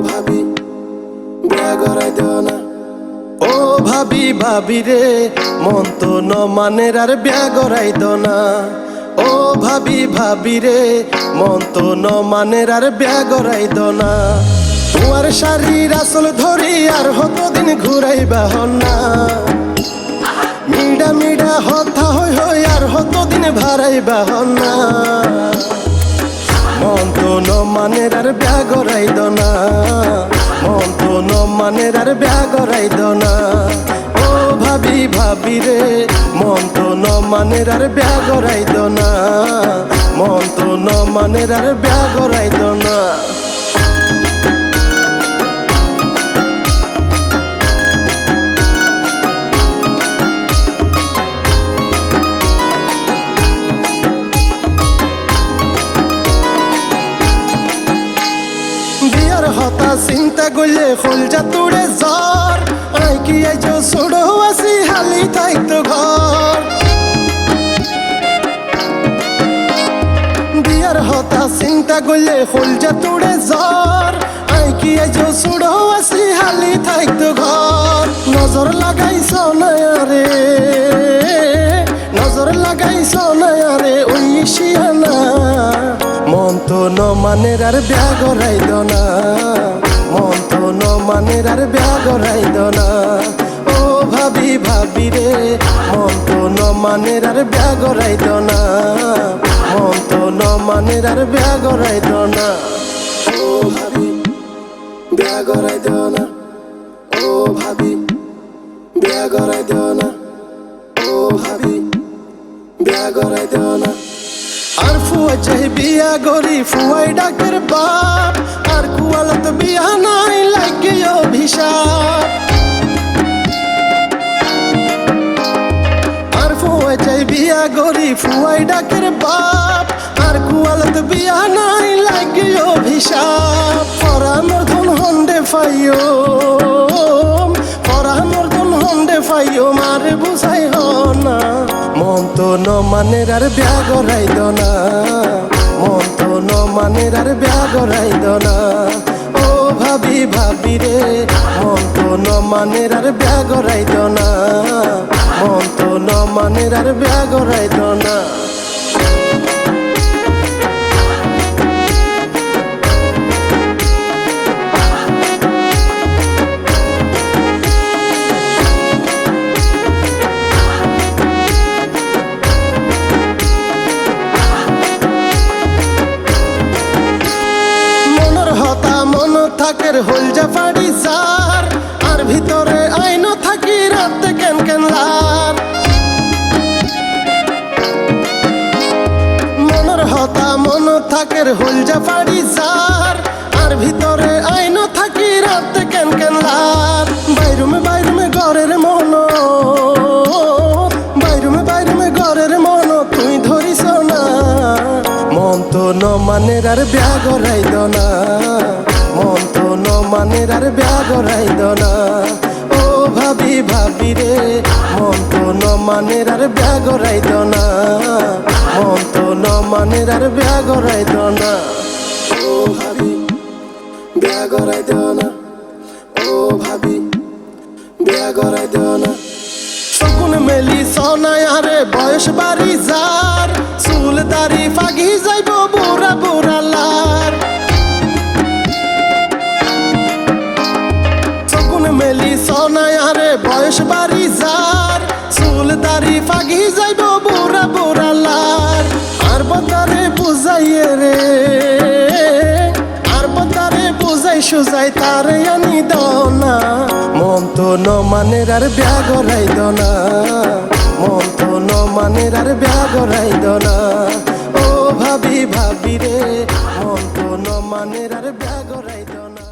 ভাবি বিয়া করাই দিও না। ও ভাবি ভাবি রে মন তো ন মানের আর বিয়া করাই দিও না। ও ভাবি ভাবি রে মন তো ন মানের আর বিয়া করাই দিও না। তোমার শাড়ির আসল ধরি আর হতদিন ঘুরাইবা না। মিডা মিডা হতা হই হই আর হতদিন ভারাইবা না। মন তো ন মানের আর বিয়া করাই দিও না। মন তো ন মানের আর বিয়া করাই দিও না। ও ভাবি ভাবি রে মন তো ন মানের আর বিয়া করাই দিও না। মন তো ন মানের আর বিয়া করাই দিও না। হতা চিন্তা করলে খোলজা তুড়ে জ্বর। আই কি আইছো ছোড়ো আসি হালি থাকতো ঘর। বিয়ার হতা চিন্তা করলে খোলজা তুড়ে জ্বর। আই কি আইছো ছোড়ো আসি হালি থাকতো ঘর। নজর লাগাইছ না রে নজর লাগাইছ না রে ওই শিয়ানা। মন তো ন মানের আর বিয়া করাই দিও না। মন তো ন মানের আর বিয়া করাই দিও না। ও ভাবি ভাবি রে মন তো ন মানের আর বিয়া করাই দিও না। মন তো ন মানের আর বিয়া করাই দিও না। ও ভাবি বিয়া করাই দিও না। ও ভাবি বিয়া করাই দিও না। ও ভাবি বিয়া করাই দিও না। আর ফুয়া চাই বিয়া গরি ফুয়াই ডাকের বাপ। আর কুয়ালত বিয়া নাই লাগে অভিশাপ। আর ফুয়া চাই বিয়া গরি ফুয়াই ডাকের বাপ। আর কুয়ালত বিয়া নাই লাগে অভিশাপ। পরামর ধন হন্ডে ফাইও পরামর ধন হন্ডে ফাইও মারে বুঝাই না। মন তো ন মানের আর বিয়া করাই দিও না। মন তো ন মানের আর বিয়া করাই দিও না। ও ভাবি ভাবি রে মন তো ন মানের আর বিয়া করাই দিও না। মন তো ন মানের আর বিয়া করাই দিও না। থাকের হলজা ফাড়ি সার। আর ভিতরে আইন থাকি রাতে কেন কেন লার। মনের হতা মন থাকের হলজা ফাড়ি সার। আর ভিতরে আইন থাকি রাতে কেন কেন লার। বাইরুমে বাইরুমে ঘরের মন বাইরুমে বাইরুমে ঘরের মন তুই ধরিস না। মন তো ন মানের আর বিয়া করাই দিও না। মন তো ন মানের আর বিয়া করাই দিও না। ও ভাবি ভাবি রে মন তো ন মানের আর বিয়া করাই দিও না। মন তো ন মানের আর বিয়া করাই দিও না। ও ভাবি বিয়া করাই দিও না। ও ভাবি বিয়া করাই দিও না। শকুন মেলি সোনায় আরে বয়স বাড়ি যার। চুল দাড়ি ফাগি যাইব বুড়া বুড়া লার। মেলি সোনায় আরে বয়স বাড়ি যার। চুল দাড়ি ফাগি যাইব বুড়া বুড়া লার। আর বতারে বুঝাইয়ে রে আর বতারে বুঝাই সুজাই তারে আনি দাও না। মন তো ন মানের আর বিয়া করাই দিও না। মন তো ন মানের আর বিয়া করাই দিও না। ও ভাবি ভাবি রে মন তো ন মানের আর বিয়া করাই দিও না।